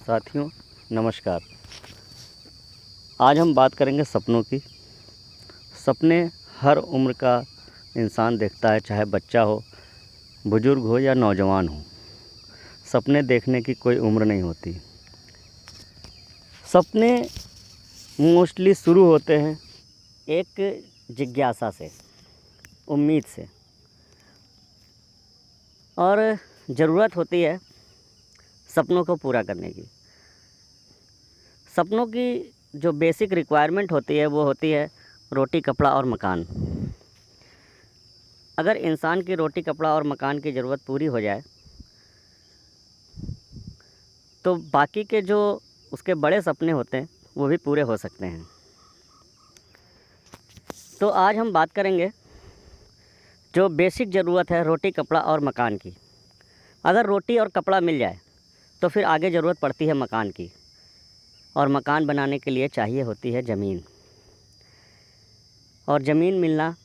साथियों नमस्कार। आज हम बात करेंगे सपनों की। सपने हर उम्र का इंसान देखता है, चाहे बच्चा हो, बुज़ुर्ग हो या नौजवान हो। सपने देखने की कोई उम्र नहीं होती। सपने मोस्टली शुरू होते हैं एक जिज्ञासा से, उम्मीद से, और ज़रूरत होती है सपनों को पूरा करने की। सपनों की जो बेसिक रिक्वायरमेंट होती है वो होती है रोटी, कपड़ा और मकान। अगर इंसान की रोटी, कपड़ा और मकान की ज़रूरत पूरी हो जाए तो बाकी के जो उसके बड़े सपने होते हैं वो भी पूरे हो सकते हैं। तो आज हम बात करेंगे जो बेसिक ज़रूरत है रोटी, कपड़ा और मकान की। अगर रोटी और कपड़ा मिल जाए तो फिर आगे ज़रूरत पड़ती है मकान की, और मकान बनाने के लिए चाहिए होती है ज़मीन। और ज़मीन मिलना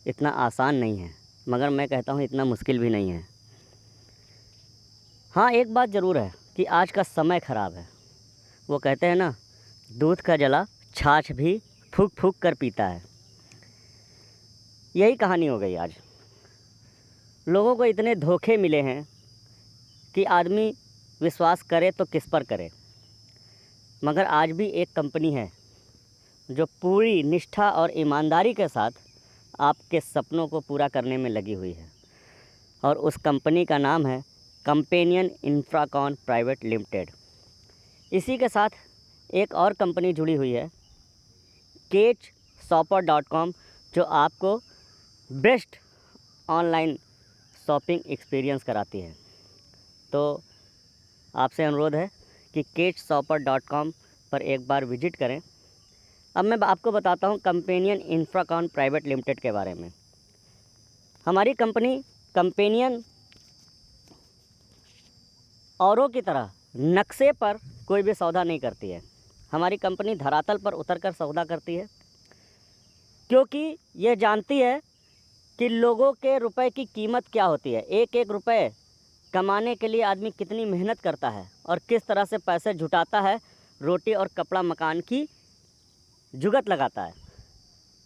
इतना आसान नहीं है, मगर मैं कहता हूँ इतना मुश्किल भी नहीं है। हाँ, एक बात ज़रूर है कि आज का समय ख़राब है। वो कहते हैं ना, दूध का जला छाछ भी फूंक फूंक कर पीता है। यही कहानी हो गई आज। लोगों को इतने धोखे मिले हैं कि आदमी विश्वास करे तो किस पर करे। मगर आज भी एक कंपनी है जो पूरी निष्ठा और ईमानदारी के साथ आपके सपनों को पूरा करने में लगी हुई है, और उस कंपनी का नाम है कंपेनियन इंफ्राकॉन प्राइवेट लिमिटेड। इसी के साथ एक और कंपनी जुड़ी हुई है, catchshopper.com, जो आपको बेस्ट ऑनलाइन शॉपिंग एक्सपीरियंस कराती है। तो आपसे अनुरोध है कि catchshopper.com पर एक बार विजिट करें। अब मैं आपको बताता हूं कंपेनियन इंफ्राकॉन प्राइवेट लिमिटेड के बारे में। हमारी कंपनी कंपेनियन औरों की तरह नक्शे पर कोई भी सौदा नहीं करती है। हमारी कंपनी धरातल पर उतरकर सौदा करती है, क्योंकि ये जानती है कि लोगों के रुपए की कीमत क्या होती है। एक एक रुपए कमाने के लिए आदमी कितनी मेहनत करता है और किस तरह से पैसे जुटाता है, रोटी और कपड़ा मकान की जुगत लगाता है।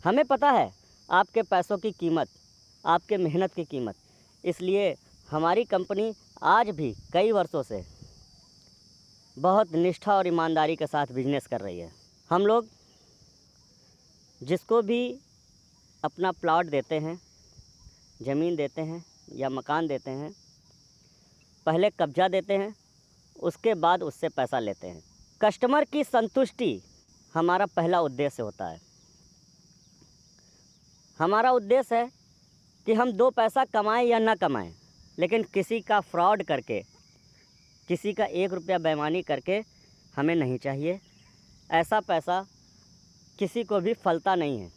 हमें पता है आपके पैसों की कीमत, आपके मेहनत की कीमत। इसलिए हमारी कंपनी आज भी कई वर्षों से बहुत निष्ठा और ईमानदारी के साथ बिजनेस कर रही है। हम लोग जिसको भी अपना प्लॉट देते हैं, ज़मीन देते हैं या मकान देते हैं, पहले कब्जा देते हैं, उसके बाद उससे पैसा लेते हैं। कस्टमर की संतुष्टि हमारा पहला उद्देश्य होता है। हमारा उद्देश्य है कि हम दो पैसा कमाएं या ना कमाएं, लेकिन किसी का फ्रॉड करके, किसी का 1 रुपया बेईमानी करके हमें नहीं चाहिए। ऐसा पैसा किसी को भी फलता नहीं है।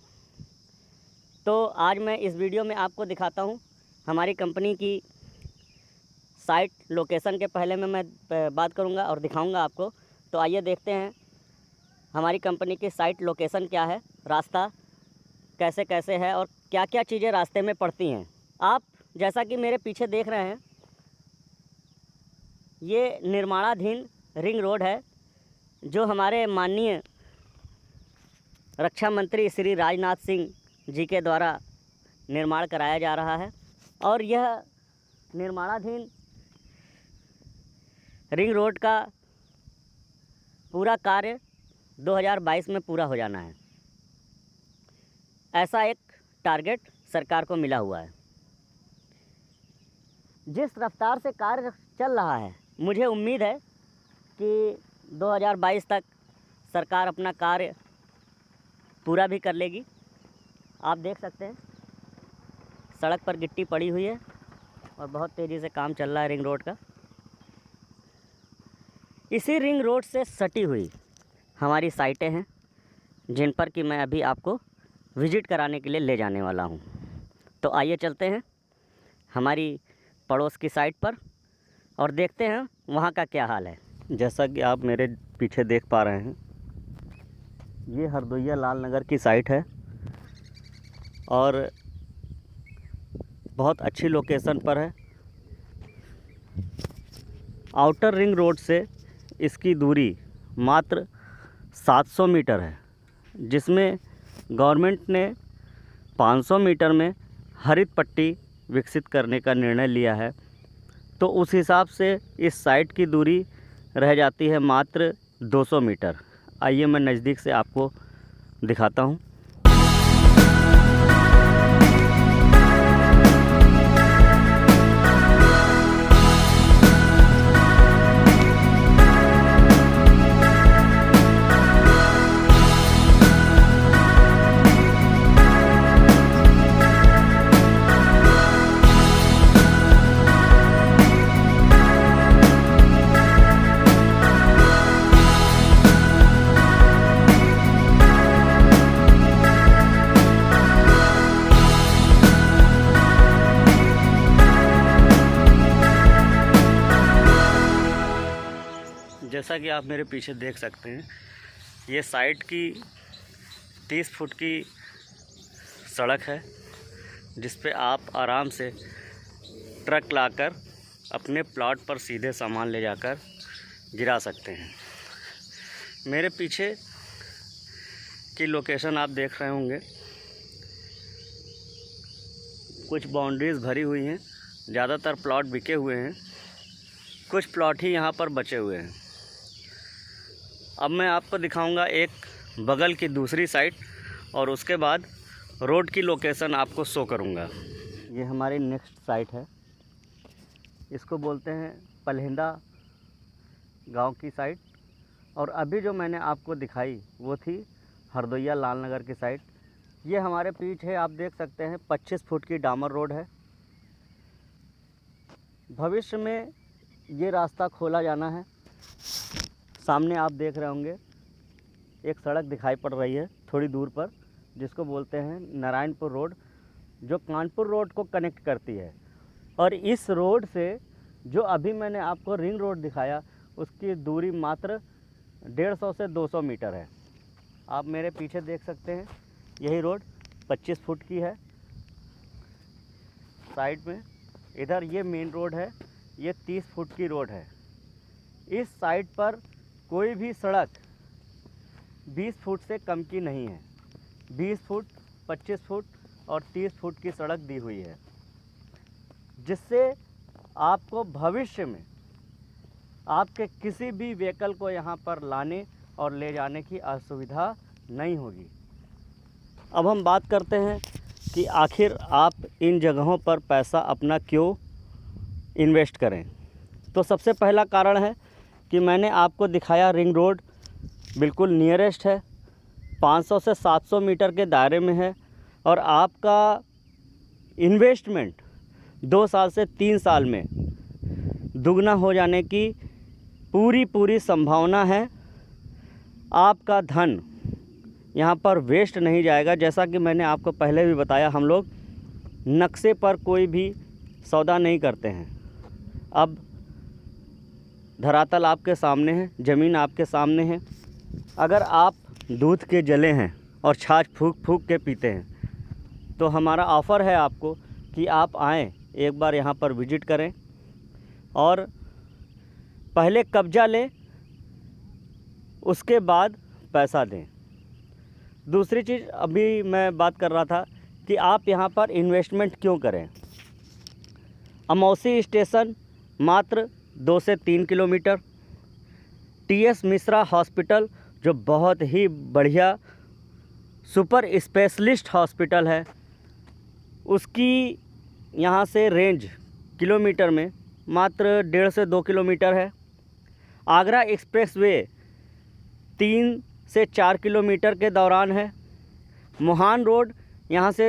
तो आज मैं इस वीडियो में आपको दिखाता हूँ हमारी कंपनी की साइट लोकेशन के पहले में मैं बात करूँगा और दिखाऊँगा आपको। तो आइए देखते हैं हमारी कंपनी की साइट लोकेशन क्या है, रास्ता कैसे कैसे है और क्या क्या चीज़ें रास्ते में पड़ती हैं। आप जैसा कि मेरे पीछे देख रहे हैं, ये निर्माणाधीन रिंग रोड है, जो हमारे माननीय रक्षा मंत्री श्री राजनाथ सिंह जी के द्वारा निर्माण कराया जा रहा है। और यह निर्माणाधीन रिंग रोड का पूरा कार्य 2022 में पूरा हो जाना है, ऐसा एक टारगेट सरकार को मिला हुआ है। जिस रफ्तार से कार्य चल रहा है, मुझे उम्मीद है कि 2022 तक सरकार अपना कार्य पूरा भी कर लेगी। आप देख सकते हैं सड़क पर गिट्टी पड़ी हुई है और बहुत तेज़ी से काम चल रहा है रिंग रोड का। इसी रिंग रोड से सटी हुई हमारी साइटें हैं, जिन पर कि मैं अभी आपको विज़िट कराने के लिए ले जाने वाला हूं। तो आइए चलते हैं हमारी पड़ोस की साइट पर और देखते हैं वहां का क्या हाल है। जैसा कि आप मेरे पीछे देख पा रहे हैं, ये हरदोइया लाल नगर की साइट है और बहुत अच्छी लोकेशन पर है। आउटर रिंग रोड से इसकी दूरी मात्र 700 मीटर है, जिसमें गवर्नमेंट ने 500 मीटर में हरित पट्टी विकसित करने का निर्णय लिया है। तो उस हिसाब से इस साइट की दूरी रह जाती है मात्र 200 मीटर। आइए मैं नज़दीक से आपको दिखाता हूँ। जैसा कि आप मेरे पीछे देख सकते हैं, ये साइट की 30 फुट की सड़क है, जिस पे आप आराम से ट्रक लाकर अपने प्लॉट पर सीधे सामान ले जाकर गिरा सकते हैं। मेरे पीछे की लोकेशन आप देख रहे होंगे, कुछ बाउंड्रीज़ भरी हुई हैं, ज़्यादातर प्लॉट बिके हुए हैं, कुछ प्लॉट ही यहाँ पर बचे हुए हैं। अब मैं आपको दिखाऊंगा एक बगल की दूसरी साइट और उसके बाद रोड की लोकेशन आपको शो करूंगा। ये हमारी नेक्स्ट साइट है, इसको बोलते हैं पलहिंदा गांव की साइट। और अभी जो मैंने आपको दिखाई वो थी हरदोइया लालनगर की साइट। ये हमारे पीछे आप देख सकते हैं 25 फुट की डामर रोड है। भविष्य में ये रास्ता खोला जाना है। सामने आप देख रहे होंगे एक सड़क दिखाई पड़ रही है थोड़ी दूर पर, जिसको बोलते हैं नारायणपुर रोड, जो कानपुर रोड को कनेक्ट करती है। और इस रोड से जो अभी मैंने आपको रिंग रोड दिखाया, उसकी दूरी मात्र 150 से 200 मीटर है। आप मेरे पीछे देख सकते हैं, यही रोड 25 फुट की है साइड में। इधर ये मेन रोड है, ये 30 फुट की रोड है। इस साइड पर कोई भी सड़क 20 फुट से कम की नहीं है। 20 फुट, 25 फुट और 30 फुट की सड़क दी हुई है, जिससे आपको भविष्य में आपके किसी भी व्हीकल को यहाँ पर लाने और ले जाने की असुविधा नहीं होगी। अब हम बात करते हैं कि आखिर आप इन जगहों पर पैसा अपना क्यों इन्वेस्ट करें। तो सबसे पहला कारण है कि मैंने आपको दिखाया रिंग रोड बिल्कुल नियरेस्ट है, 500 से 700 मीटर के दायरे में है और आपका इन्वेस्टमेंट 2 साल से 3 साल में दुगना हो जाने की पूरी संभावना है। आपका धन यहाँ पर वेस्ट नहीं जाएगा। जैसा कि मैंने आपको पहले भी बताया, हम लोग नक्शे पर कोई भी सौदा नहीं करते हैं। अब धरातल आपके सामने है, ज़मीन आपके सामने है। अगर आप दूध के जले हैं और छाछ फूंक के पीते हैं, तो हमारा ऑफ़र है आपको कि आप आएँ, एक बार यहाँ पर विज़िट करें और पहले कब्ज़ा लें, उसके बाद पैसा दें। दूसरी चीज़ अभी मैं बात कर रहा था कि आप यहाँ पर इन्वेस्टमेंट क्यों करें। अमौसी स्टेशन मात्र 2 से 3 किलोमीटर, टीएस मिश्रा हॉस्पिटल जो बहुत ही बढ़िया सुपर स्पेशलिस्ट हॉस्पिटल है, उसकी यहाँ से रेंज किलोमीटर में मात्र 1.5 से 2 किलोमीटर है। आगरा एक्सप्रेसवे 3 से 4 किलोमीटर के दौरान है। मोहान रोड यहाँ से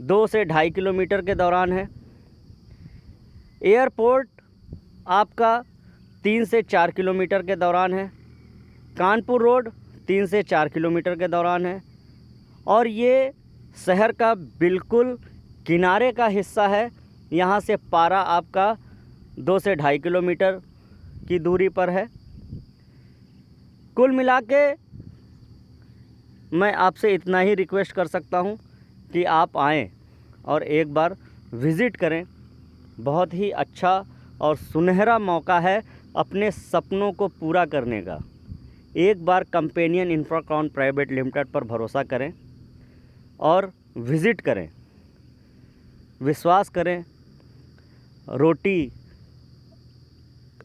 2 से 2.5 किलोमीटर के दौरान है। एयरपोर्ट आपका 3 से 4 किलोमीटर के दौरान है। कानपुर रोड 3 से 4 किलोमीटर के दौरान है। और ये शहर का बिल्कुल किनारे का हिस्सा है। यहाँ से पारा आपका 2 से 2.5 किलोमीटर की दूरी पर है। कुल मिला के मैं आपसे इतना ही रिक्वेस्ट कर सकता हूँ कि आप आएँ और एक बार विज़िट करें। बहुत ही अच्छा और सुनहरा मौका है अपने सपनों को पूरा करने का एक बार कंपेनियन इंफ्राकॉन प्राइवेट लिमिटेड पर भरोसा करें और विज़िट करें। विश्वास करें, रोटी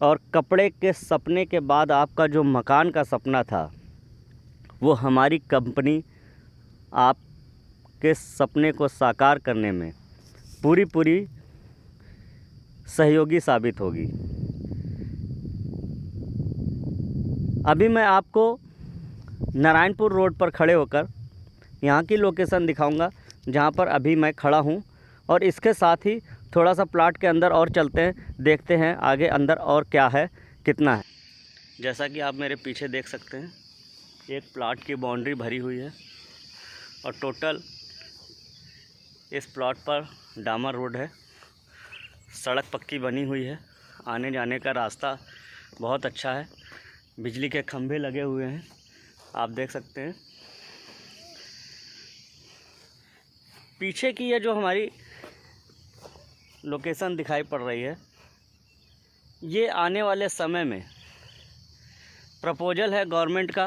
और कपड़े के सपने के बाद आपका जो मकान का सपना था, वो हमारी कंपनी आपके सपने को साकार करने में पूरी सहयोगी साबित होगी। अभी मैं आपको नारायणपुर रोड पर खड़े होकर यहाँ की लोकेशन दिखाऊंगा जहाँ पर अभी मैं खड़ा हूँ, और इसके साथ ही थोड़ा सा प्लाट के अंदर और चलते हैं, देखते हैं आगे अंदर और क्या है, कितना है। जैसा कि आप मेरे पीछे देख सकते हैं, एक प्लाट की बाउंड्री भरी हुई है और टोटल इस प्लॉट पर डामर रोड है, सड़क पक्की बनी हुई है, आने जाने का रास्ता बहुत अच्छा है, बिजली के खंभे लगे हुए हैं, आप देख सकते हैं। पीछे की ये जो हमारी लोकेशन दिखाई पड़ रही है, ये आने वाले समय में प्रपोजल है गवर्नमेंट का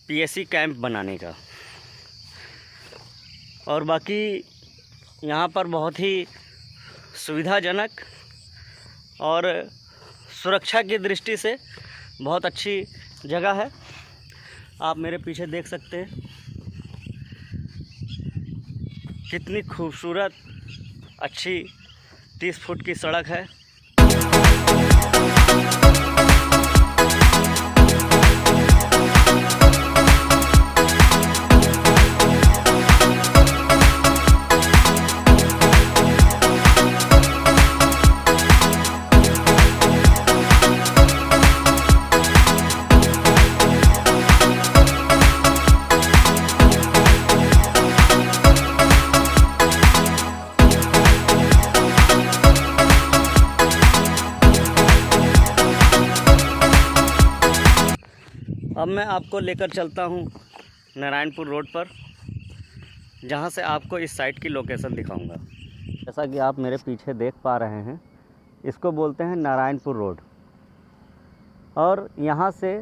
पीएससी कैंप बनाने का, और बाकी यहाँ पर बहुत ही सुविधाजनक और सुरक्षा की दृष्टि से बहुत अच्छी जगह है। आप मेरे पीछे देख सकते हैं कितनी खूबसूरत अच्छी 30 फुट की सड़क है। अब मैं आपको लेकर चलता हूँ नारायणपुर रोड पर, जहाँ से आपको इस साइट की लोकेशन दिखाऊंगा। जैसा कि आप मेरे पीछे देख पा रहे हैं, इसको बोलते हैं नारायणपुर रोड, और यहाँ से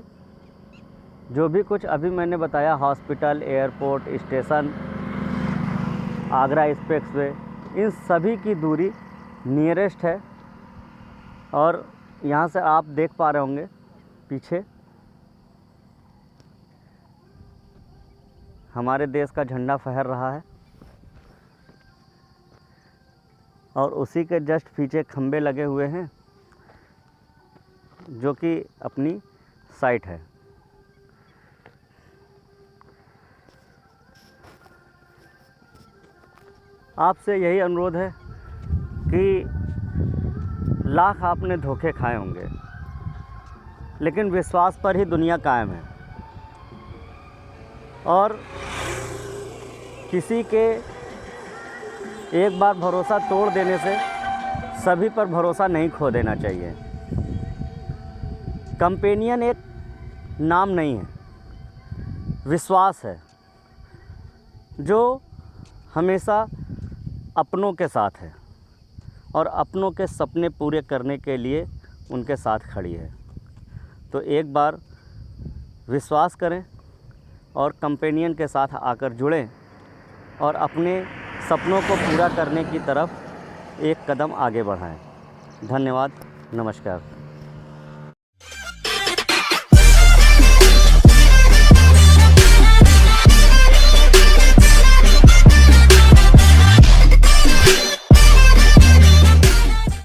जो भी कुछ अभी मैंने बताया, hospital, airport, station, Agra expressway, इन सभी की दूरी नियरेस्ट है। और यहाँ से आप देख पा रहे होंगे पीछे हमारे देश का झंडा फहर रहा है, और उसी के जस्ट पीछे खंबे लगे हुए हैं जो कि अपनी साइट है। आपसे यही अनुरोध है कि लाख आपने धोखे खाए होंगे, लेकिन विश्वास पर ही दुनिया कायम है, और किसी के एक बार भरोसा तोड़ देने से सभी पर भरोसा नहीं खो देना चाहिए। कंपेनियन एक नाम नहीं है, विश्वास है जो हमेशा अपनों के साथ है और अपनों के सपने पूरे करने के लिए उनके साथ खड़ी है। तो एक बार विश्वास करें और कंपेनियन के साथ आकर जुड़ें और अपने सपनों को पूरा करने की तरफ एक कदम आगे बढ़ाएं। धन्यवाद, नमस्कार।